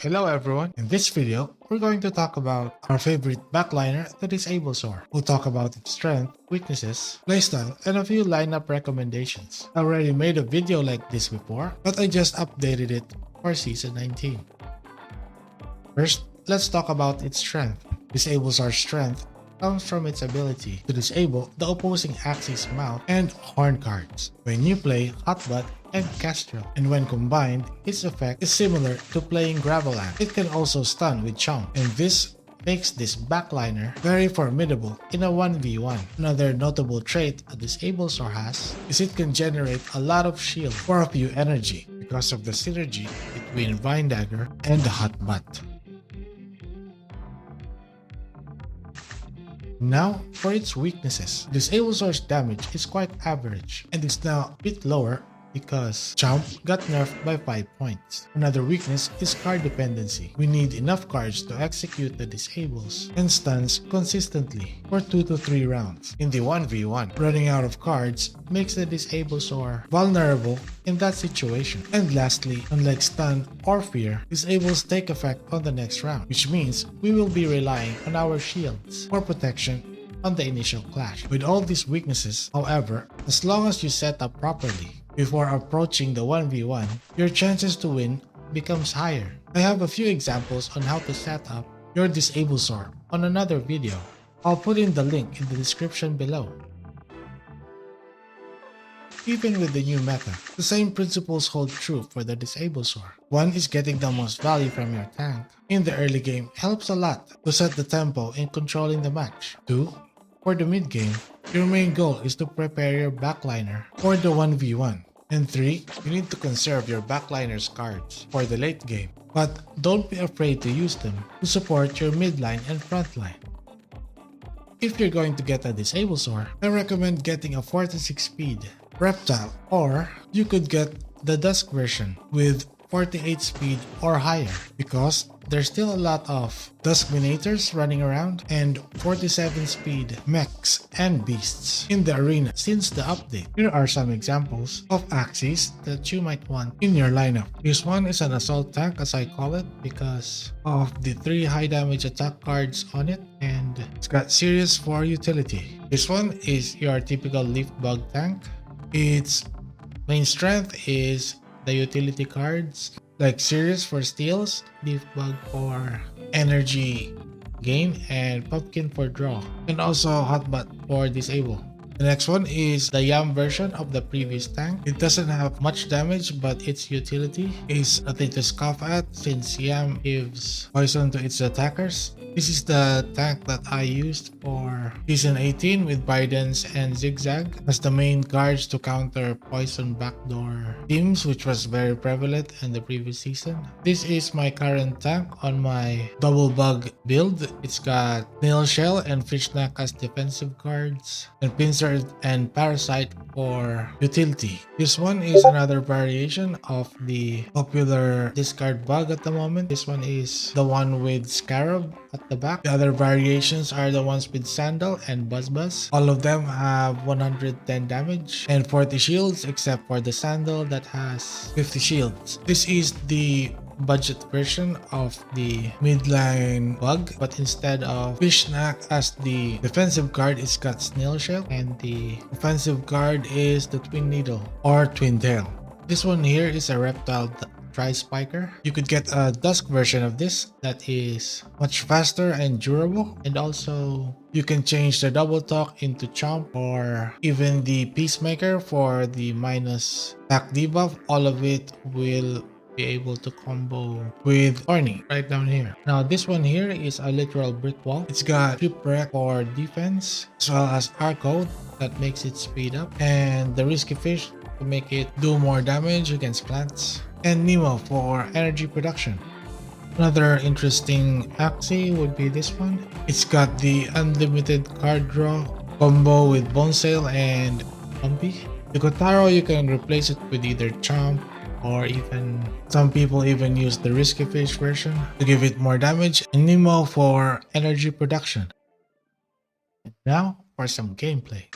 Hello everyone, in this video, we're going to talk about our favorite backliner, the Disablesaur. We'll talk about its strength, weaknesses, playstyle, and a few lineup recommendations. I already made a video like this before, but I just updated it for Season 19. First, let's talk about its strength. Disablesaur's strength comes from its ability to disable the opposing Axie's mouth and horn cards when you play Hotbutt and Castrol, and when combined, its effect is similar to playing Graveland. It can also stun with Chomp, and this makes this backliner very formidable in a 1v1. Another notable trait a Disablesaur has is it can generate a lot of shield for a few energy because of the synergy between Vine Dagger and the Hotbutt. Now, for its weaknesses. Disablesaur's damage is quite average and is now a bit lower because Chomp got nerfed by 5 points. Another weakness is card dependency. We need enough cards to execute the disables and stuns consistently for 2 to 3 rounds. In the 1v1, running out of cards makes the Disablesaur vulnerable in that situation. And lastly, unlike stun or fear, disables take effect on the next round, which means we will be relying on our shields for protection on the initial clash. With all these weaknesses, however, as long as you set up properly before approaching the 1v1, your chances to win becomes higher. I have a few examples on how to set up your Disablesaur on another video. I'll put in the link in the description below. Even with the new meta, the same principles hold true for the Disablesaur. One is getting the most value from your tank in the early game helps a lot to set the tempo in controlling the match. 2. For the mid game, your main goal is to prepare your backliner for the 1v1. And 3, you need to conserve your backliner's cards for the late game, but don't be afraid to use them to support your midline and frontline. If you're going to get a Disablesaur, I recommend getting a 46 speed Reptile, or you could get the Dusk version with 48 speed or higher because there's still a lot of Duskminators running around and 47 speed mechs and beasts in the arena since the update. Here are some examples of Axies that you might want in your lineup. This one is an assault tank, as I call it, because of the 3 high damage attack cards on it, and it's got Sirius for utility. This one is your typical leaf bug tank. Its main strength is the utility cards like Sirius for steals, Leaf Bug for energy gain, and Pumpkin for draw, and also Hotbutt for disable. The next one is the Yam version of the previous tank. It doesn't have much damage, but its utility is nothing to scoff at since Yam gives poison to its attackers. This is the tank that I used for Season 18 with Bidens and Zigzag as the main cards to counter poison backdoor teams, which was very prevalent in the previous season. This is my current tank on my double bug build. It's got Snail Shell and Fishknack as defensive cards, and Pincer and Parasite for utility. This one is another variation of the popular discard bug at the moment. This one is the one with Scarab at the back. The other variations are the ones with Sandal and Buzz. All of them have 110 damage and 40 shields except for the Sandal that has 50 shields. This is the budget version of the midline bug, but instead of Fishknack as the defensive card, it's got Snail Shell, and the offensive card is the Twin Needle or Twin Tail. This one here is a Reptile Tri-Spiker. You could get a Dusk version of this that is much faster and durable, and also you can change the Double Talk into Chomp or even the Peacemaker for the minus attack debuff. All of it will be able to combo with Thorny right down here. Now this one here is a literal brick wall. It's got Shipwreck for defense as well as Arco that makes it speed up, and the Risky Fish to make it do more damage against plants, and Nemo for energy production. Another interesting Axie would be this one. It's got the unlimited card draw combo with Bonesail and Pumpy. The Kotaro, you can replace it with either Chomp, or even some people even use the Risky Fish version to give it more damage, and Nemo for energy production. Now for some gameplay.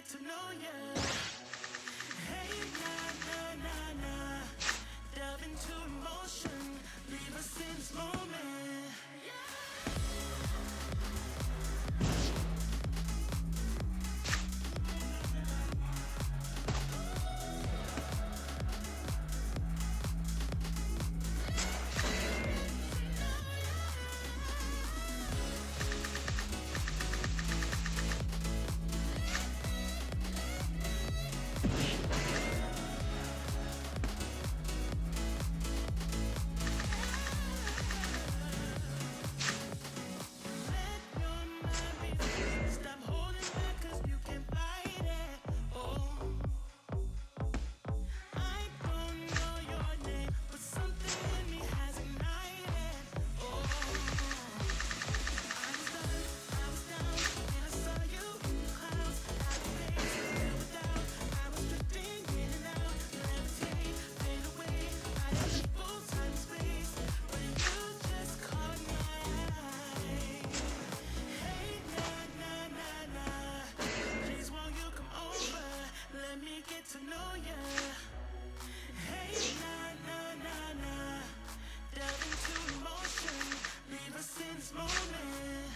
to know ya. Hey, nah, nah, nah, nah. Delve into emotion, leave us in this moment. Let your mind be free. Stop holding back 'cause you can fight it. Oh, I don't know your name, but something in me has ignited. Oh, I was done, I was down, and I saw you in the clouds. Out of space, filled with doubt. I was drifting in and out, levitate, fade away. I had the full time space, but you just caught my eye. Hey, nah, nah, nah, nah. Please won't you come over? Let me get to know ya. Hey, nah, nah, nah, nah. Delve into emotion, leave us in this moment.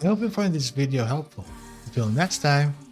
I hope you find this video helpful. Until next time!